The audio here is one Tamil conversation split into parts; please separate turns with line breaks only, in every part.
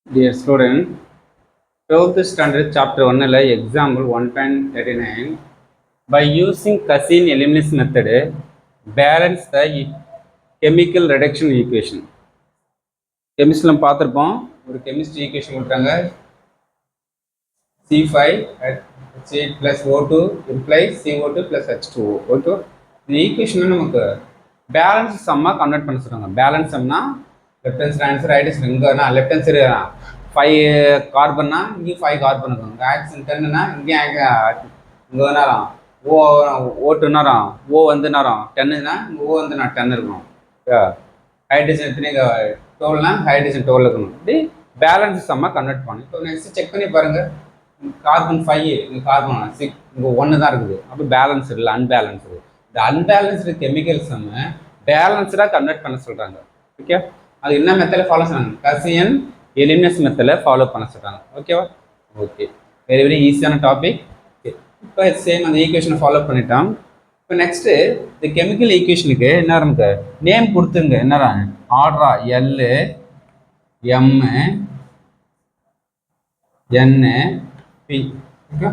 Dear student, 12th standard chapter 1 example 1.39 by using Cousin elimination method balance the chemical reduction equation. கெமிஸ்ட்ரியில் பார்த்துருப்போம். ஒரு கெமிஸ்ட்ரி ஈக்குவேஷன் கொடுத்தாங்க. C5 at H8 plus O2 implies CO2 plus H2O. Okay, இந்த ஈக்குவேஷன் நமக்கு பேலன்ஸ் சம்மாக கன்வெர்ட் பண்ண சொல்கிறாங்க. பேலன்ஸ் சம்னா left hand side answer, right hand இங்கேனா லெஃப்ட் ஹேண்ட் சைடு 5 கார்பன்னா இங்கேயும் 5 கார்பன் இருக்கும். இங்கே ஆக்சிஜன் 10னா இங்கேயும் இங்கே நேரம் O2 நேரம் O வந்து நேரம் 10னா இங்கே O வந்து நான் 10 இருக்கணும். ஹைட்ரஜன் எத்தனை 12னா ஹைட்ரஜன் 12 இருக்கணும். இப்படி பேலன்ஸ் சம்மாக கன்வெர்ட் பண்ணணும். இப்போ நெக்ஸ்ட் செக் பண்ணி பாருங்கள். கார்பன் 5 இங்கே கார்பன் 6 இங்கே 1 தான் இருக்குது. அப்போ பேலன்ஸ் இல்லை, அன்பேலன்ஸ்டு. இந்த அன்பேலன்ஸ்டு கெமிக்கல் சம்மை பேலன்ஸ்டாக கன்வெர்ட் பண்ண சொல்கிறாங்க. ஓகே, அது என்ன மெத்தடில் ஃபாலோ பண்ணுறாங்க? கசியன் எலிமினேஷன் மெத்தடில் ஃபாலோ பண்ண சொல்கிறாங்க. ஓகேவா? ஓகே, வெரி வெரி ஈஸியான டாபிக். இப்போ சேம் அந்த ஈக்குவேஷனை ஃபாலோ பண்ணிட்டோம். இப்போ நெக்ஸ்ட்டு இந்த கெமிக்கல் ஈக்குவேஷனுக்கு என்ன நமக்கு நேம் கொடுத்துங்க. என்னடா ஆர்டரா எல்லு எம்மு என்னு பி. ஓகே,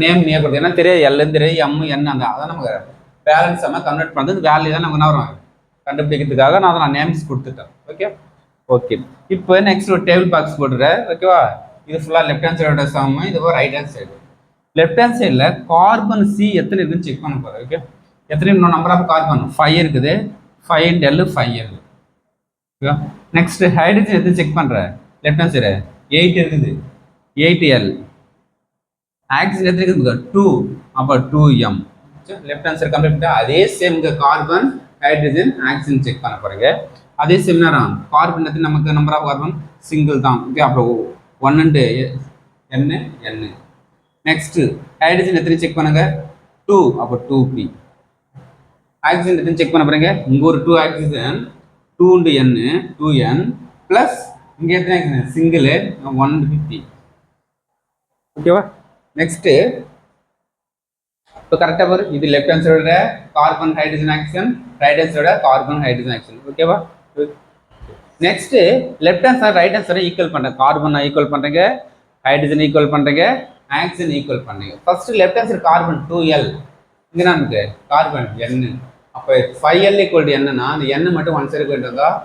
நேம் நீ கொடுத்து ஏன்னா தெரியாது எல்லுன்னு தெரியாது எம்மு என் அந்த அதான் நமக்கு பேலன்ஸ் நம்ம கன்வெர்ட் பண்ணுறது வேல்யூ தான் நமக்கு என்ன வரும் கண்டுபிடிக்கிறதுக்காக நான் அதை நேம்ஸ் கொடுத்துட்டேன். ஓகே ஓகே, இப்போ நெக்ஸ்ட் ஒரு டேபிள் பாக்ஸ் போட்டுறேன். ஓகேவா? இது ஃபுல்லாக லெஃப்ட் ஹேண்ட் சைடோட சம், இது right hand side. Left hand சைடில் கார்பன் சி எத்தனை இருக்குன்னு செக் பண்ண போகிறேன். ஓகே, எத்தனை நம்பர் ஆஃப் கார்பன் 5 இருக்குது. 5 டெல்லு 5 இருக்குது. ஓகே, நெக்ஸ்ட் ஹைட்ரஜன் எத்தனை செக் பண்ணுறேன். லெஃப்ட் ஹேண்ட் சைடு 8 இருக்குது. 8L. ஆக்சிஜன் எத்தனை இருக்குது 2, அப்போ 2M. Left hand side complete பண்ணிட்டு அதே சேம் இங்கே கார்பன் ஹைட்ரஜன் ஆக்சிஜன் செக் பண்ண போகிறீங்க. அதே சேம் நேரம் கார்பன் எத்தனை நமக்கு நம்பர் ஆஃப் கார்பன் சிங்கிள் தான். ஓகே, அப்புறம் 1 and N. நெக்ஸ்ட் ஹைட்ரஜன் எத்தனை செக் பண்ணுங்க 2, அப்போ 2P. ஆக்சிஜன் எத்தனை செக் பண்ண போறீங்க. இங்கே ஒரு 2 oxygen 2 and N 2N plus இங்கே எத்தனை ஆக்சிஜன் சிங்கிள் 1P. ஓகேவா? நெக்ஸ்ட் இப்போ கரெக்டாக வரும். இது லெஃப்ட் ஹேண்ட் சைடோட carbon hydrogen oxygen, right hand சைடோட கார்பன் ஹைட்ரஜன் ஆக்சிஜன். ஓகேவா? Next left hand side right hand side equal பண்ணுறேன். கார்பனை ஈக்குவல் பண்ணுறீங்க, ஹைட்ரஜன் ஈக்குவல் பண்ணுறீங்க, ஆக்சிஜன் ஈக்குவல் பண்ணுறீங்க. First left hand side carbon 2L, இங்கே தான் நமக்கு கார்பன் N. அப்போ 5L ஈக்குவல் டு என்னன்னா அந்த N மட்டும் ஒன் சைடு போயிட்டு வந்தால்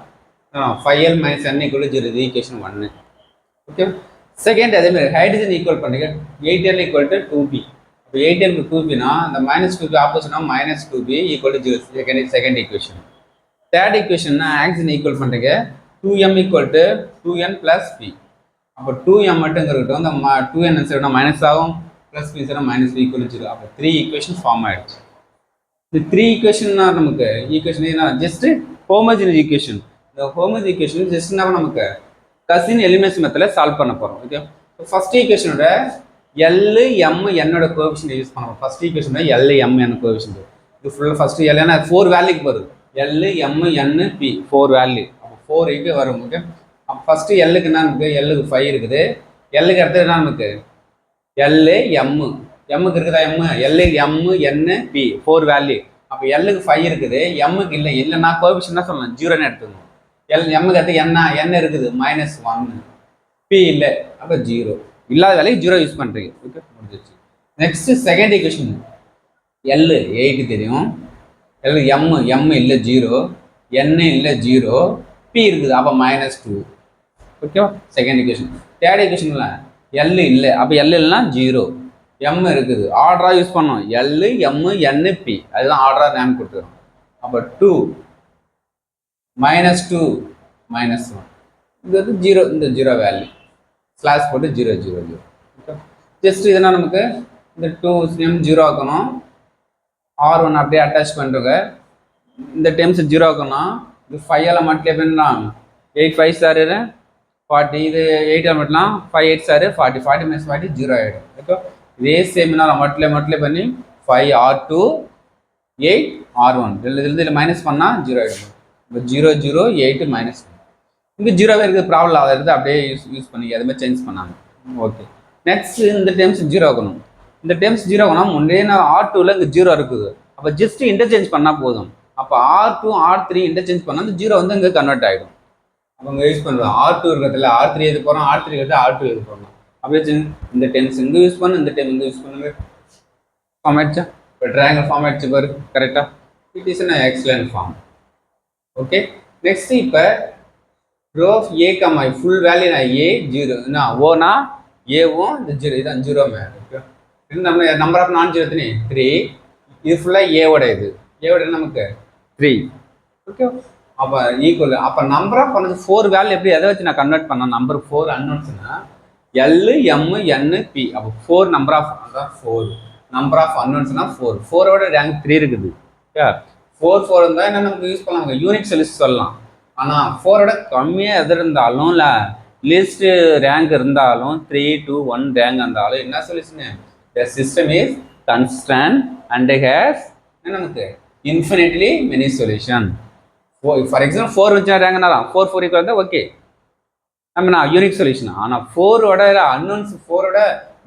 5L minus N equal to 0. Equation 1. Okay, second அதே மாதிரி ஹைட்ரஜன் ஈக்குவல் பண்ணுறீங்க. 8L equal to 2P. இப்போ 8L 2Pனா அந்த -2P ஆப்போசிட்னா -2P equal to 0. Second equation. தேர்ட் ஈக்குவேஷன்னா ஆக்சிஜன் ஈக்குவல் பண்ணுறீங்க. 2M equal to 2N plus P. அப்போ 2M மட்டும் இருக்கட்டும், அந்த 2N சைடுனா மைனஸ் ஆகும், plus P சைடுனா -P equal to 0. அப்போ 3 ஈக்குவேஷன் ஃபார்ம் ஆகிடுச்சு. இந்த 3 ஈக்குவேஷன்னா நமக்கு ஈக்குவேஷன் என்ன ஜஸ்ட் ஹோமோஜினஸ் ஈக்குவேஷன். இந்த ஹோமோஜினஸ் ஈக்குவேஷன் ஜஸ்ட் நமக்கு கசின் எலிமினேஷன் மெத்தடில் சால்வ் பண்ண போகிறோம். ஓகே, ஃபர்ஸ்ட் ஈக்குவேஷனோட L M Nோட கோஎஃபிஷியன்ட் யூஸ் பண்ணுவோம். ஃபர்ஸ்ட் ஈக்குவேஷனோட L M N கோஎஃபிஷியன்ட் இது ஃபுல்லாக ஃபர்ஸ்ட் L ஏன்னா 4 வேல்யூக்கு வருது. L M N P 4 value, அப்போ 4 இங்கே வரும். ஓகே, அப்போ ஃபர்ஸ்ட் Lக்கு என்ன நமக்கு Lக்கு 5 இருக்குது. Lக்கு அடுத்தது என்ன நமக்கு L M Mக்கு இருக்குதா M L M N P 4 value. அப்போ Lக்கு 5 இருக்குது, Mக்கு இல்லை. இல்லைன்னா கோஎஃபிஷியன்ட் என்ன சொல்லலாம் 0ன்னு எடுத்துக்கணும். Mக்கு அடுத்து என்ன இருக்குது -1, P இல்லை, அப்போ 0. இல்லாத வேலைக்கு 0 யூஸ் பண்ணுறீங்க. ஓகே, முடிஞ்சிச்சு. நெக்ஸ்ட் செகண்ட் ஈக்குவேஷன் L 8 தெரியும். L M இல்லை 0, N இல்லை 0, P இருக்குது, அப்போ -2. ஓகேவா? Second equation. தேர்ட் ஈக்குவேஷன்ல L இல்லை, அப்போ L இல்லைனா 0, M இருக்குது. ஆர்டராக யூஸ் பண்ணோம். L M N P அதுதான் ஆர்டராக நேம் கொடுத்துரும். அப்போ 2 -2 -1 இது வந்து 0. இந்த 0 வேல்யூ ஸ்லாஷ் போட்டு 0 0 0. ஓகே, ஜஸ்ட் இதனால் நமக்கு இந்த 2 0 ஆக்கணும். R1 அப்படியே அட்டாச் பண்ணுறோங்க. இந்த டைம்ஸ் 0 ஆக்கணும். இது 5L மட்டும் எப்படின்னா 8 5 சார் 40. இது 8L மட்டும்லாம் 5 8 சார் 40. 40 - 40 0 ஆகிடும். ஓகே, இதே சேம்னால் மட்டிலே பண்ணி 5 R2 8 R1 இதில் மைனஸ் பண்ணால் 0 ஆகிடும். இப்போ 0 0 8 -1 இங்கே 0வே இருக்குது. ப்ராப்ளம் அதை எடுத்து அப்படியே யூஸ் பண்ணி எதுவுமே சேஞ்ச் பண்ணாங்க. ஓகே, நெக்ஸ்ட் இந்த டைம்ஸ் 0 ஆகணும். இந்த டைம்ஸ் 0 ஆகணும். முன்னே நான் R2ல இங்கே 0 இருக்குது. அப்போ ஜஸ்ட் இன்டர்சேஞ்ச் பண்ணால் போதும். அப்போ R2 R3 இன்டர்சேஞ்ச் பண்ணால் அந்த 0 வந்து இங்கே கன்வெர்ட் ஆகிடும். அவங்க யூஸ் பண்ணுறோம் R2 இருக்கிறதுல R3 எழுத போகிறோம், R3 இருக்கிறது R2 எழுத போகிறோம். அப்படியே இந்த டென்ஸ் இங்கே யூஸ் பண்ணு, இந்த டைம் இங்கே யூஸ் பண்ணுங்க. ஃபார்ம் ஆயிடுச்சா? இப்போ ட்ரையாங்கிள் ஃபார்ம் ஆயிடுச்சு பாரு, கரெக்டாக. It is an excellent form. Okay, next இப்போ row of A comma full value நான் ஏ ஜீரோ ஓனா ஏவும் இந்த ஜீரோ இதான் ஜீரோ மேம். ஓகே, இது நம்ம நம்பர் ஆஃப் நான் ஜீரோ எத்தனை 3. இது ஃபுல்லாக ஏவோட ஏவோட நமக்கு 3. ஓகே, அப்போ ஈக்குவல். அப்போ நம்பர் ஆஃப் பண்ணது 4 வேல்யூ எப்படி எதை வச்சு நான் கன்வெர்ட் பண்ணேன்? நம்பர் 4 அன்னோன்ஸ்னா எல் எம் என் பி. அப்போ 4 நம்பர் ஆஃப் அதான் 4 நம்பர் ஆஃப் அன்னோன்ஸ்னா 4. 4ஓட ரேங்க் 3 இருக்குது. ஓகே, 4 இருந்தால் என்ன நமக்கு யூஸ் பண்ணலாம், யூனிக் சொல்யூஷன் சொல்லலாம். ஆனால் 4ஓட கம்மியாக எது இருந்தாலும் இல்லை லீஸ்ட் ரேங்க் இருந்தாலும் 3 to 1 ரேங்க் இருந்தாலும் என்ன solution? The system is constant and has நமக்கு infinitely many solution. For example 4 வச்சா ரேங்க்னா 4 4 ஈக்குவல் இருந்தால் ஓகே, நம்ம யூனிக் சொல்யூஷன். ஆனால் 4ஓட அன்னோன்ஸ் 4ஓட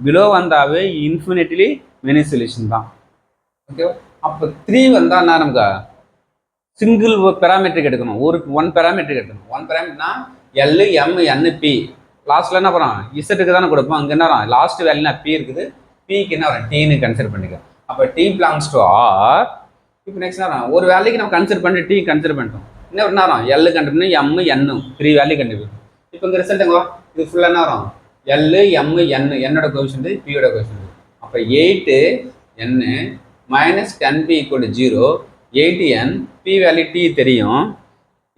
பிலோ வந்தாவே இன்ஃபினிட்லி மெனி சொல்யூஷன் தான். ஓகே, அப்போ 3 வந்தால் நமக்கு சிங்கிள் பேராமெட்ரிக் எடுக்கணும். ஒன் பேராமெட்ரிக் எடுக்கணும். 1 பேராமெட்ரிக்னா எல் எம் என் பி. லாஸ்ட்டில் என்ன பண்ணுறோம்? இசட்டுக்கு தானே கொடுப்போம். அங்கே என்ன வரும்? லாஸ்ட் வேல்யூனா பி இருக்குது, பிக்கு என்ன வரும்? டீன்னு கன்சிடர் பண்ணிக்க. அப்போ டி பிலாங்ஸ் டு ஆர். இப்போ நெக்ஸ்ட் என்ன வரும்? ஒரு வேல்யூக்கு நம்ம கன்சிடர் பண்ணிட்டு டி கன்சிடர் பண்ணிட்டோம். என்ன என்ன வரும்? எல் கண்டுபிடிக்கணும், எம் என்னு 3 வேல்யூ கண்டுபிடிக்கணும். இப்போ இங்கே ரிசல்ட்டுங்களா இது ஃபுல்லாக என்ன வரும்? எல் எம் என் என்னோட கொஷின் பியோட கொஷின். அப்போ 8 N minus 10 P equal to 0. 8n P value T தெரியும்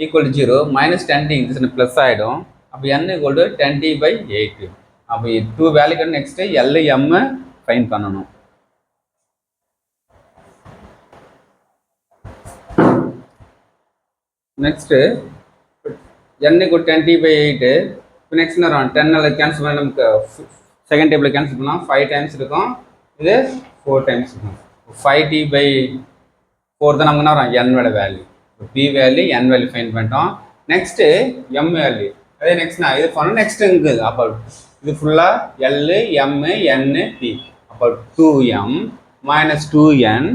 ஈக்குவல் டு 0 மைனஸ் 10 டி இது ப்ளஸ் ஆகிடும். அப்போ n ஈக்குவல் டு 10t/8. அப்போ 2 வேல்யூக்கு நெக்ஸ்ட்டு எல் எம் ஃபைன் பண்ணணும். Next n equal 10t/8. இப்போ நெக்ஸ்ட் என்ன வரும்? 10 கேன்சல் பண்ண நமக்கு செகண்ட் டேபிள் கேன்சல் பண்ணால் 5 டைம்ஸ் இருக்கும், இது 4 டைம்ஸ் இருக்கும். 5t/4 தான் நமக்கு என்ன வரும்? என்னோட வேல்யூ. பி வேல்யூ என் வேல்யூ ஃபைன் பண்ணிட்டோம். நெக்ஸ்ட்டு எம் வேல்யூ அதே நெக்ஸ்ட் நான் இது பண்ணோம். நெக்ஸ்ட் இருக்குது அப்போ இது ஃபுல்லாக எல் எம் என் பி. அப்போ 2m minus 2n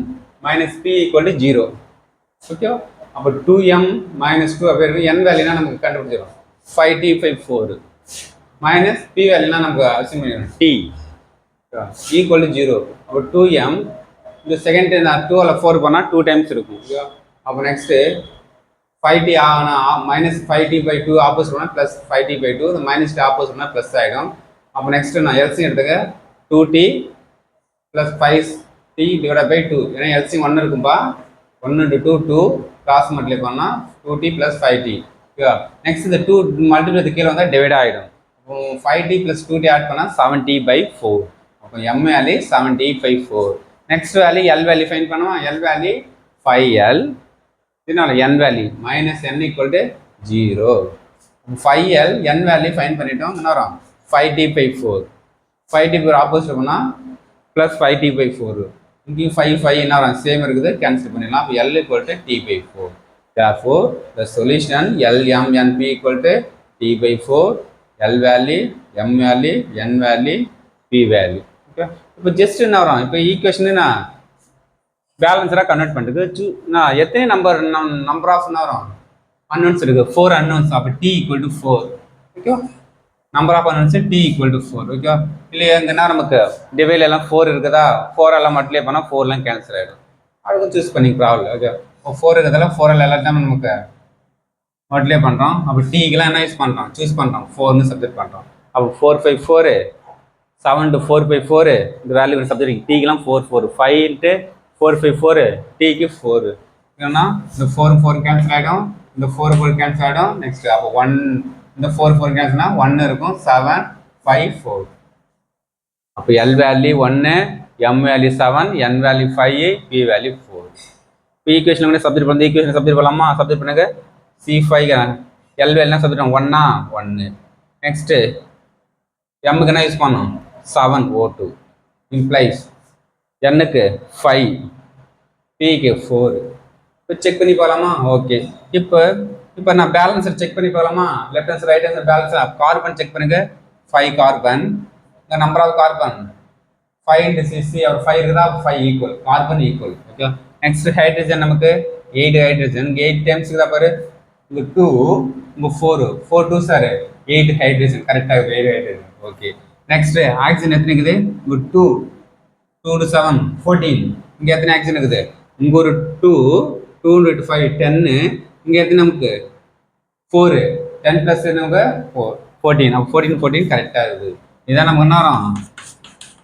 minus p equal to 0. Okay, அப்போ 2m மைனஸ் 2 அப்போ இருக்குது. என் வேல்யூனா நமக்கு கண்டுபிடிச்சிடும் 5t/4 மைனஸ் பி வேல்யூனா நமக்கு அசியூம் பண்ணிடணும் டி ஈக்குவல் டு 0. அப்போ 2m இந்த செகண்ட் நான் 2 4 பண்ணால் 2 டைம்ஸ் இருக்கும். ஓகே, அப்போ நெக்ஸ்ட்டு 5t ஆனால் மைனஸ் 5t/2 ஆப்போசிட் பண்ணால் ப்ளஸ் 5t/2. இந்த மைனஸ் ஆப்போசிட் பண்ணால் ப்ளஸ் ஆகிடும். அப்போ நெக்ஸ்ட்டு நான் எல்சியம் எடுத்துக்க 2t plus 5t divide by 2. ஏன்னா எல்சியம் 1 இருக்கும்பா. 1 × 2 2 கிராஸ் மல்டிப்ளை பண்ணால் 2t plus 5t. Okay, next இந்த 2 மல்டிப்ளை கீழே வந்தால் டிவைட் ஆகிடும். அப்போ 5t ப்ளஸ் 2t ஆட் பண்ணால் 7t/4. அப்போ M value 7t/4. Next value L value find பண்ணுவோம். L value 5l. இதனால N value minus n equal to 0. 5l N value find பண்ணிட்டோம். என்ன வரும்? 5t/4. 5t/4 ஆப்போசிட் பண்ணால் ப்ளஸ் 5t/4. இங்கேயும் 5 என்ன வரும்? சேம் இருக்குது, கேன்சல் பண்ணிடலாம். அப்போ l equal to t/4. Therefore, the solution L M N P equal to t/4. L value, M value, N value, P value. Okay. இப்போ ஜஸ்ட் என்ன வரும்? இப்போ ஈக்குவேஷன் நான் பேலன்ஸராக கன்வெர்ட் பண்ணுறது நான் எத்தனை நம்பர் ஆஃப் என்ன வரும்? அன்னோன்ஸ் இருக்குது 4 அன்னோன்ஸ். அப்போ t equal to 4. Okay, number of unknowns t equal to 4. Okay, இல்லையா எங்கன்னா நமக்கு டிவைல் எல்லாம் 4 இருக்குதா? 4 எல்லாம் மல்டிப்ளை பண்ணால் 4 கேன்சல் ஆகிடும். அதுக்கும் சூஸ் பண்ணி ப்ராப்ளம். ஓகே, 4 இருக்கிறதால 4 எல்லாத்தையும் நமக்கு மல்டிப்ளை பண்ணுறோம். அப்போ டீக்கெலாம் என்ன யூஸ் பண்ணுறோம்? சூஸ் பண்ணுறோம் 4னு சப்ஜெக்ட் பண்ணுறோம். அப்போ 4 5 4 7 to 4 5 4 இந்த வேல்யூ சப்ஜெக்ட் டீக்கெலாம் 4 4 5 × 4 5 4 டீக்கு 4. ஏன்னா இந்த 4 4 கேன்சல் ஆகிடும், இந்த 4 4 கேன்சல் ஆகிடும். நெக்ஸ்ட் அப்போ 1 இந்த 4 4 கேன்சல்னா 1 இருக்கும். 7 5 4. அப்போ எல் வேல்யூ 1, எம் வேல்யூ 7, என் வேல்யூ 5, பி வேல்யூ 4. இப்போ ஈக்குவேஷன் கூட சப்ஜெக்ட் பண்ணி ஈக்குவேஷன் சப்ஜெக்ட் பண்ணலாமா? சப்ஜெக்ட் பண்ணுங்க. C5 எல் வேல்யூனா சப்ஜெக்ட் 1 1. நெக்ஸ்ட்டு எம்முக்கு என்ன யூஸ் பண்ணோம்? 7 O2 இம்ப்ளைஸ் என்னுக்கு 5, பிக்கு 4. இப்போ செக் பண்ணி போகலாமா? ஓகே, இப்போ நான் பேலன்ஸர் செக் பண்ணி போகலாமா? Left hand right hand balance carbon check பண்ணுங்க. 5 கார்பன். இந்த நம்பர் ஆஃப் கார்பன் 5 × 6 ஒரு 5 இருக்குதா? 5 equal carbon equal. Okay, next hydrogen நமக்கு 8 ஹைட்ரஜன் 8 டைம்ஸ் இருக்குதா பாரு. இங்கே 2 இங்கே 4 4 2 சார் 8 ஹைட்ரஜன் கரெக்டாக 8 ஹைட்ரஜன் ஓகே நெக்ஸ்ட் ஆக்சிஜன் எத்தனை இருக்குது இங்கே 2 2 to 7 14 இங்கே எத்தனை ஆக்சிஜன் இருக்குது இங்கே ஒரு 2 2 into 5 10 இங்கே எத்தனை நமக்கு 4 10 ப்ளஸ் நமக்கு 14 அப்போ 14 14 கரெக்டாக இருக்குது இதான் நமக்கு என்ன வரும்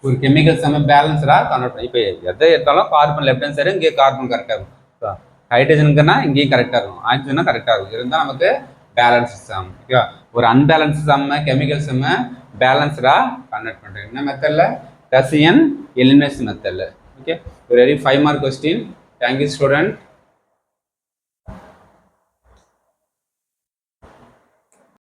ஒரு கெமிக்கல் செம்ம பேலன்ஸ்டாக கன்வெர்ட் பண்ணி இப்போ எதை எடுத்தாலும் கார்பன் லெஃப்ட் ஹேண்ட் சைடு இங்கே கார்பன் கரெக்டாக இருக்கும் ஹைட்ரஜனுக்குன்னா இங்கேயும் கரெக்டாக இருக்கும் ஆக்சிஜனா கரெக்டாக இருக்கும் இருந்தால் நமக்கு பேலன்ஸ் சம் ஓகேவா ஒரு அன்பேலன்ஸ் செம்ம கெமிக்கல் செம்ம பேலன்ஸ்டாக கன்வெர்ட் பண்ணுறேன் என்ன மெத்தடில் டசியன் எலிமினேஷன் மெத்தடில் ஓகே ஒரு 5 mark question. Thank you, student.